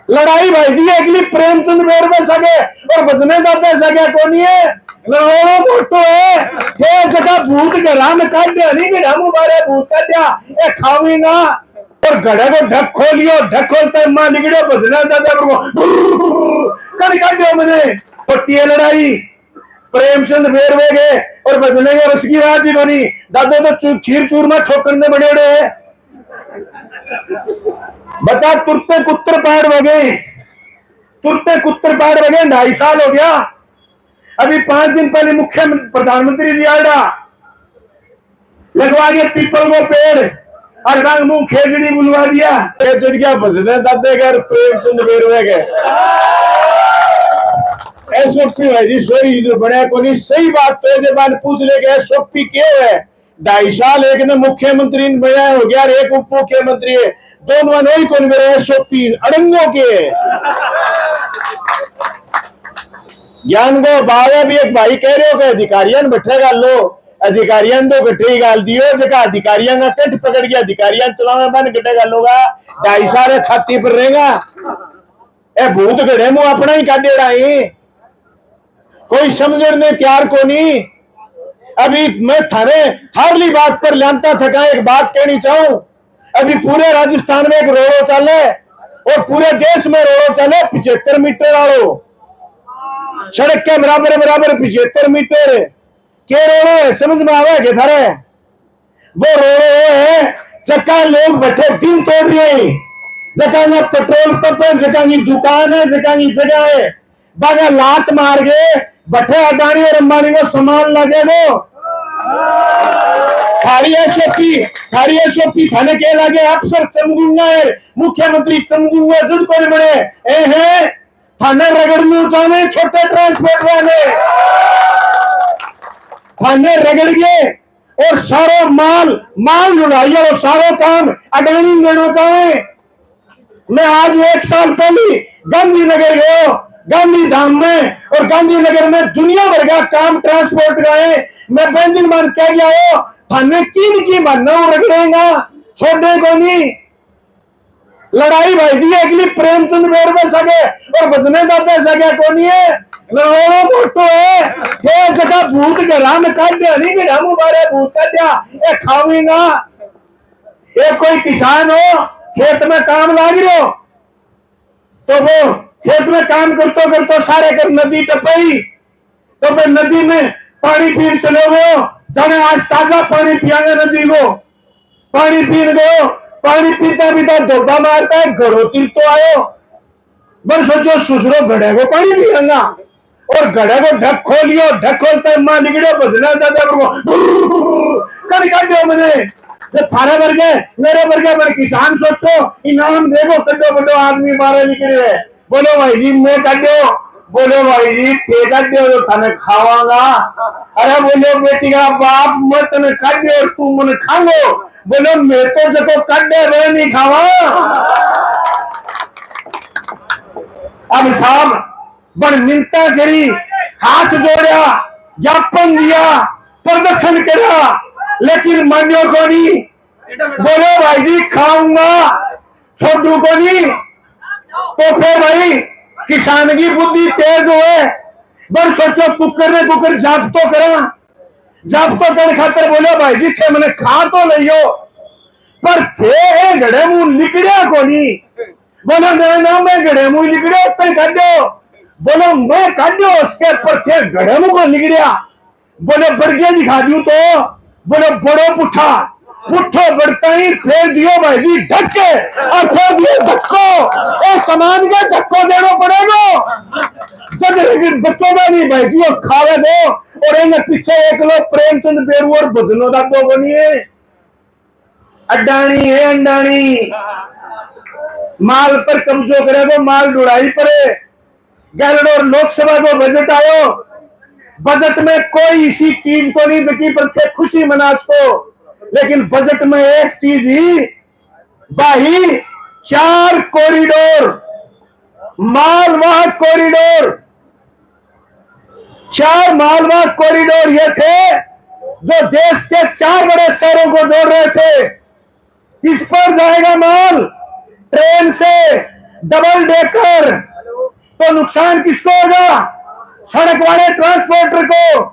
लड़ाई भाई जी अगली प्रेमचंद बेरवे सके और बजने दादा सके कोनी है लड़ाई मोटो है ये जगह भूत घरा में काट दिया नहीं कि हम मारे भूत काट दिया ये खाऊंगा और घड़े को ढक खोलियो ढक खोलते मां निकलियो बजने दादा को कर काट दिया मैंने होती है लड़ाई प्रेमचंद बेरवे गए और बजने के उसकी बात ही बनी दादो तो खीर चूर में ठोकरने बड़े है बता तुरते कुत्तर पाड़ बगे तुरते कुत्तर पाड़ बगे 2.5 साल हो गया अभी 5 दिन पहले मुख्य प्रधानमंत्री जी आया लगवा दिया पीपल को पेड़ और रंग मुंह खेजड़ी बुलवा दिया खेजड़ी क्या बजने दादे घर प्रेमचंद बेरवे के एसओपी है जी सही बने को नहीं सही बात तो जब पूछ ले के एसओपी क्यों है 2.5 साल एक ने मुख्यमंत्री बनाया हो गया एक उप मुख्यमंत्री है दोनों नहीं कौन मेरे एसओपी अड़ंगों के ज्ञान को बाबा भी एक भाई कह रहे हो कि अधिकारियां बैठेगा लो अधिकारियां तो गठे गाल दियो जगह अधिकारियां का कट पकड़ गया अधिकारियां चलावे बन गटे गालोगा 2.5 साल छाती पर रहेगा ए भूत गड़े मुंह अपना ही काटेड़ा है कोई समझने तैयार को नहीं अभी मैं थाने हारली बात पर लानता थका एक बात कहनी चाहूं अभी पूरे राजस्थान में एक रोड़ो चले और पूरे देश में रोड़ो चले 75 मीटर वालों सड़क के बराबर बराबर 75 मीटर के रोड़ो है समझ में आवे के थारे वो रोड़ो है जका लोग बैठे दिन तोड़ रहे हैं जका में पेट्रोल पंप है जका की दुकान है जका की जगह है बागा लात मार गए बैठे अडानी और अंबानी को सामान लगे वो थारी एसओपी थाने के लगे अफसर चमगूंगा है मुख्यमंत्री चमगूंगा जब कोई बने है थाने रगड़ने चाहे छोटे ट्रांसपोर्ट वाले थाने रगड़ गए और सारा माल लुढ़ाई और सारा काम अडानी लेना चाहे मैं आज 1 साल पहले गांधीनगर गया गांधी धाम में और गांधीनगर में दुनिया भर का काम ट्रांसपोर्ट का है मैं 5 दिन बाद कह गया हो थाने की मानना रगड़ेगा छोड़ने को नहीं लड़ाई भाई जी अगली प्रेमचंद बेरवे सके और बजने दादा सके को नहीं है लड़ाई मोटो है ये जगह भूत घरा में काट दिया नहीं कि हम मारे भूत काट दिया ये खाऊंगा ये कोई किसान हो खेत में काम लाग रहे हो तो वो खेत में काम करते सारे कर नदी टपई तो फिर नदी में पानी पीने चले गए जाने आज ताजा पानी पियागे नदी को पानी पीने गए पानी पीता पीता धोखा मारता है घड़ो तीर तो आयो बन सोचो सुसरो घड़े को पानी पियेगा और घड़े को ढक खोलियो ढक खोलते मां निकलियो बजना दादा को कर काट दियो मैंने थारे वर्गे मेरे वर्गे पर किसान सोचो इनाम देखो कड्डो बड्डो आदमी मारे निकले बोलो भाई जी मैं काटो बोलो भाई जी थे काटो तो थाने खावांगा अरे बोलो बेटी का बाप मैं तने काटो और तू मने खाओ बोलो मैं तो जको काटे वे नहीं खावा अब साहब बड़ मिन्नता करी हाथ जोड़ा ज्ञापन दिया प्रदर्शन करा लेकिन मान्यो को नहीं बोलो भाई जी खाऊंगा छोड़ू को नहीं तो फिर भाई किसान की बुद्धि तेज हुए बड़ सोचो कुकर जाप तो करा जाप तो कर खातर बोलो भाई जी थे मैंने खा तो लियो पर थे घड़े मुंह लिकड़िया को नहीं बोलो मेरे नाम में घड़े मुंह लिकड़े पे काटो बोलो मैं काटो उसके पर थे घड़े मुंह को लिकड़िया बोले बर्गे दिखा दू तो बोले बड़ो पुठा पुठो बढ़ता ही फेर दियो भाई जी ढक्के और फेर दियो धक्को और सामान का धक्को देना पड़ेगा जब लेकिन बच्चों का नहीं भाई जी और खावे दो और इन्हें पीछे एक लोग प्रेमचंद बेरू और भजनो दादो को नहीं है अडानी है अंडानी माल पर कब्जो करेगा माल ढुड़ाई पड़े गैलडोर लोकसभा को बजट आयो बजट में कोई इसी चीज को नहीं जकी पर थे खुशी मनाज को लेकिन बजट में एक चीज ही बाही 4 कॉरिडोर मालवाहक कॉरिडोर 4 मालवाहक कॉरिडोर ये थे जो देश के 4 बड़े शहरों को जोड़ रहे थे किस पर जाएगा माल ट्रेन से डबल डेकर, तो नुकसान किसको होगा? सड़क वाले ट्रांसपोर्टर को।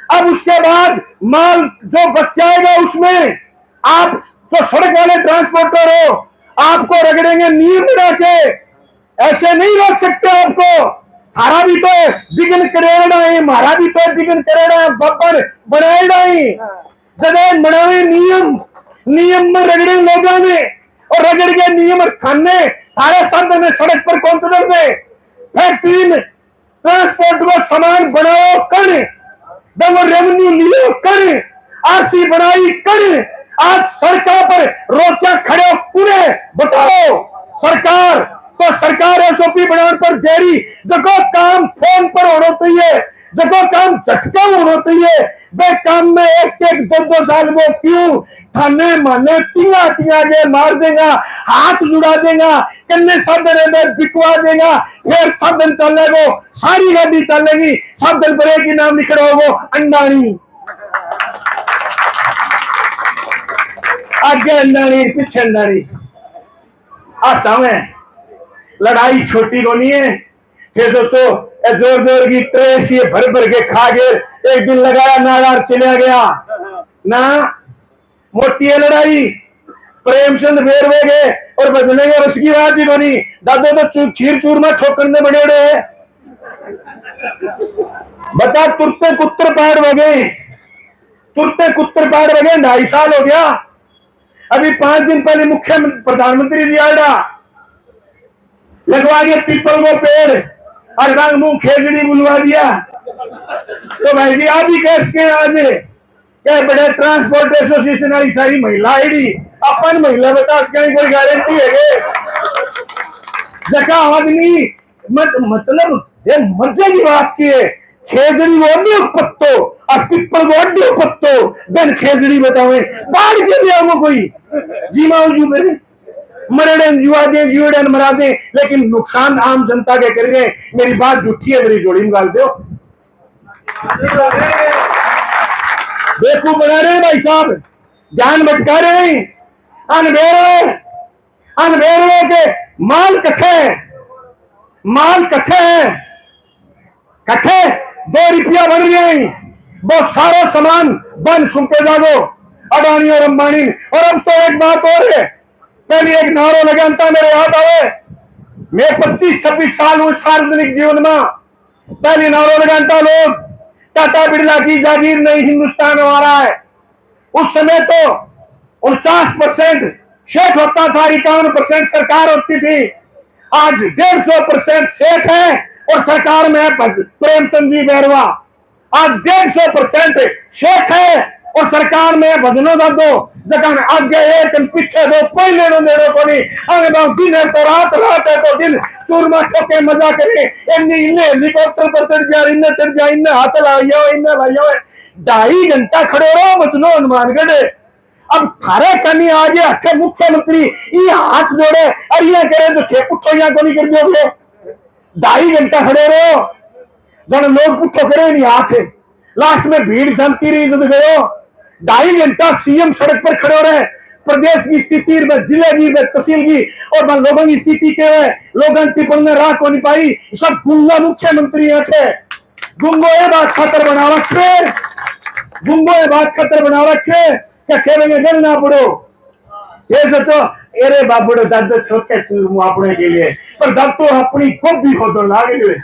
अब उसके बाद माल जो बच जाएगा उसमें आप जो सड़क वाले ट्रांसपोर्टर हो, आपको रगड़ेंगे नियम बना के। ऐसे नहीं रोक सकते आपको। थारा भी तो बिगन करेड़ा है, हमारा भी तो बिगन करेड़ा है, बब्बर बनाएगा ही जगह बनावे नियम। नियम में रगड़े लोगों ने, और रगड़ के नियम थाने थारे साथ में सड़क पर कौन चढ़ गए? फैक्ट्री में ट्रांसपोर्ट को सामान बनाओ कर, रेवेन्यू लियो कर, आरसी बनाई कर। आज सड़कों पर रोकिया खड़े हो पूरे बताओ सरकार, तो सरकार एसओपी बनाने पर देरी। जगह काम फोन पर होना चाहिए, जगह काम झटका होना चाहिए। वे काम में एक एक दो दो साल वो क्यों थाने माने तिया तिया के मार देगा, हाथ जुड़ा देगा, कन्ने साधन में बिकवा देगा, फिर साधन चलेगा, सारी गाड़ी चलेगी, साधन पर एक ही नाम लिख रहा हो अंडानी। आगे अंडानी पीछे अंडानी। अच्छा में लड़ाई छोटी को नहीं है। फिर सोचो जोर जोर की ट्रेस ये भर भर के खा गए, एक दिन लगाया नागार चला गया ना। मोटी है लड़ाई। प्रेमचंद बेरवे गए और बजने के रस की बात ही बनी। दादो तो खीर चूरमा ठोकरने बड़े रहे। बता तुरते कुत्तर पार बगे, तुरते कुत्तर पार बगे। 2.5 साल हो गया। अभी 5 दिन पहले मुख्य प्रधानमंत्री जी आया, लगवा दिया पीपल को पेड़ और रंग मुंह खेजड़ी बुलवा दिया। तो भाई जी आप ही कैसे आज क्या बड़े ट्रांसपोर्ट एसोसिएशन वाली सारी महिला आईडी अपन महिला बता कोई गारंटी है जका आदमी मतलब ये मजे की बात की है। खेजड़ी वो अड्डे पत्तो और पिपल वो अड्डे पत्तो बन खेजड़ी बताओ बाढ़ के लिए कोई जी माओ मेरे मरड़े जुआ दे जीवड़न मरा दे, लेकिन नुकसान आम जनता के कर रहे हैं। मेरी बात झूठी है, मेरी जोड़ी निकाल दो। बेवकूफ बना रहे हैं भाई साहब, ध्यान भटका रहे हैं। अनबेरवे के माल कट्ठे, माल कट्ठे कट्ठे 2 रुपया बन गए। बहुत सारा सामान बन सुनते जागो अडानी और अंबानी। और अब तो एक बात और है, पहले एक नारो लगाता मेरे याद आवे। मैं 25-26 साल हूं सार्वजनिक जीवन में। पहले नारो लगाता लोग टाटा बिरला की जागीर नहीं हिंदुस्तान हमारा है। उस समय तो 49% शेख होता था, 51% सरकार होती थी। आज 150% शेख है और सरकार में है प्रेमचंद जी बैरवा। आज 150% शेख है और सरकार में भजनो दादो जगह आगे एक पीछे दो, कोई लेनो देनो को नहीं। आगे दिन है तो रात, रात है तो दिन, चूरमा ठोके मजा करे। इन्हें हेलीकॉप्टर पर चढ़ जा, इन्हें चढ़ जा, इन्हें हाथ लाइयो, इन्हें लाइयो। 2.5 घंटा खड़े रहो बसनो हनुमानगढ़। अब थारे कनी आगे अखे मुख्यमंत्री ये हाथ जोड़े और ये करे तो छे पुट्ठो यहाँ को नहीं कर दोगे। 2.5 घंटा खड़े रहो, जब लोग पुट्ठो करे नहीं हाथ है। लास्ट में भीड़ जमती रही जब गयो। 2.5 घंटा सीएम सड़क पर खड़े हो रहे। प्रदेश की स्थिति, जिले की, तहसील की और लोगों की स्थिति के लोगों टिप्पणी राह को नहीं पाई। सब गुंगा मुख्यमंत्री यहाँ थे। गुंगो ये बात खतर बना रखे, गुंगो ये बात खतर बना रखे क्या खेलेंगे जल ना पड़ो। ये सोचो अरे बाबूड़ो दादो ठोके चूरमू अपने के लिए, पर दब तो अपनी गोभी खोदो लागे।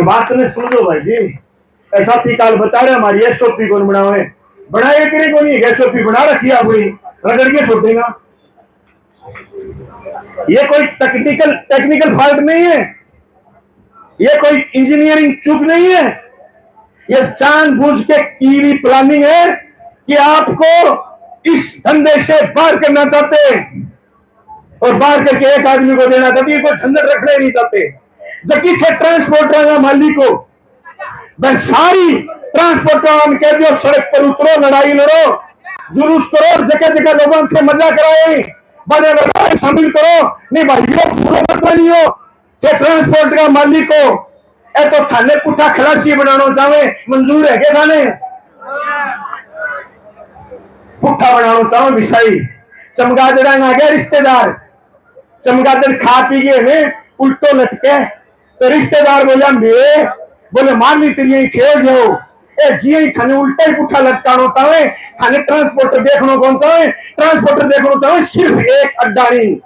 बात ने सुन लो भाई जी। ऐसा थी काल बता रहे हमारी एसओपी कौन बनावे, बनाए करे को नहीं। एसओपी बना रखी है कोई रगड़ के छोड़ देगा। ये कोई टेक्निकल फॉल्ट नहीं है, ये कोई इंजीनियरिंग चूक नहीं है। ये जानबूझ के की भी प्लानिंग है कि आपको इस धंधे से बाहर करना चाहते हैं और बाहर करके एक आदमी को देना चाहते हैं। कोई झंझट रखना ही नहीं चाहते। जबकि थे ट्रांसपोर्टर मालिक को मैं सारी ट्रांसपोर्टर कह दियो सड़क पर उतरो, लड़ाई लड़ो, जुलूस करो, जगह जगह लोगों से मजा कराए, बड़े बड़े शामिल करो। नहीं भाई नहीं हो ट्रांसपोर्ट का मालिक को ए तो थाने पुठा खलासी बनाना चाहे मंजूर है क्या? थाने पुठा बनाना चाहो विषय चमका देना आ गया रिश्तेदार चमगादड़ खा पी गए ने उल्टो लटके। तो रिश्तेदार बोले मेरे, बोले मान ली तेरी खेल जाओ ए जी थाने उल्टा ही पुठा लटकानो चाहे, थाने ट्रांसपोर्टर देखनो कौन चाहे, ट्रांसपोर्टर देखनो चाहे सिर्फ एक अड्डानी,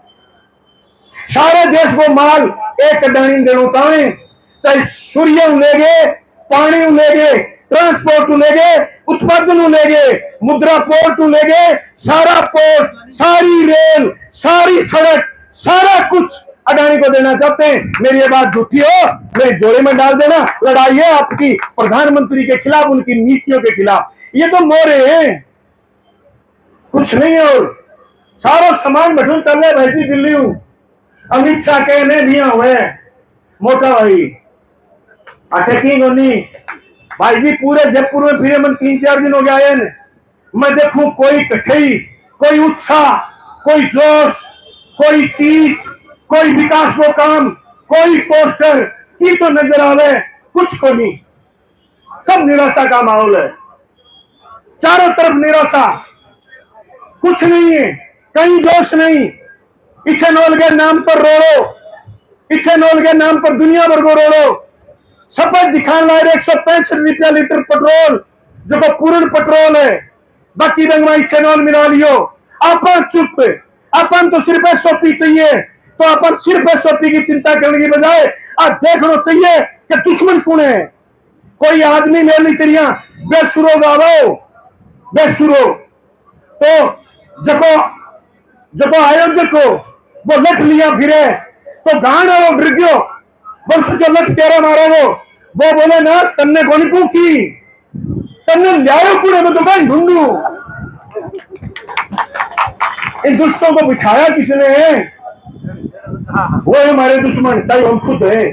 सारे देश को माल एक अड्डानी देनो चाहे, चाहे सूर्य ले गए, पानी ले गए, ट्रांसपोर्ट ले गए, उत्पादन ले गए, मुद्रा पोर्ट ले गए, सारा पोर्ट, सारी रेल, सारी सड़क, सारा कुछ अडानी को देना चाहते हैं। मेरी ये बात झूठी हो मेरे जोड़े में डाल देना। लड़ाई है आपकी प्रधानमंत्री के खिलाफ, उनकी नीतियों के खिलाफ। ये तो मोरे हैं, कुछ नहीं है। और सारा सामान बटन चल रहे भाई जी दिल्ली हूं, अमित शाह कहने दिया हुए मोटा भाई अटैकिंग होनी भाई जी। पूरे जयपुर में फिरे मन 3-4 दिन हो गया है, मैं देखूं कोई कठई, कोई उत्साह, कोई जोश, कोई चीज, कोई विकास को काम, कोई पोस्टर की तो नजर आवे, कुछ को नहीं, सब निराशा का माहौल है, चारों तरफ निराशा, कुछ नहीं है, कहीं जोश नहीं। इथेनॉल के नाम पर रोड़ो, इथेनॉल के नाम पर दुनिया भर को रोड़ो, शपथ दिखाने लाए 165 रुपया लीटर पेट्रोल जो को पूर्ण पेट्रोल है, बाकी रंग में इथेनॉल मिला लियो। अपन चुप, अपन तो सिर्फ एसओपी चाहिए, तो अपन सिर्फ एसओपी की चिंता करने की बजाय आज देखना चाहिए कि दुश्मन कौन है। कोई आदमी मेरी तेरिया बेसुरो गावो, बेसुरो तो जब आयोजक को वो लठ लिया फिरे तो गान है वो डर गयो, बोल जो लठ तेरा मारो वो बोले ना तन्ने कौन को की तन्ने लियाओ पूरे में दुकान ढूंढू। इन दुष्टों को बिठाया किसने है? वो है हमारे दुश्मन, चाहे हम खुद है।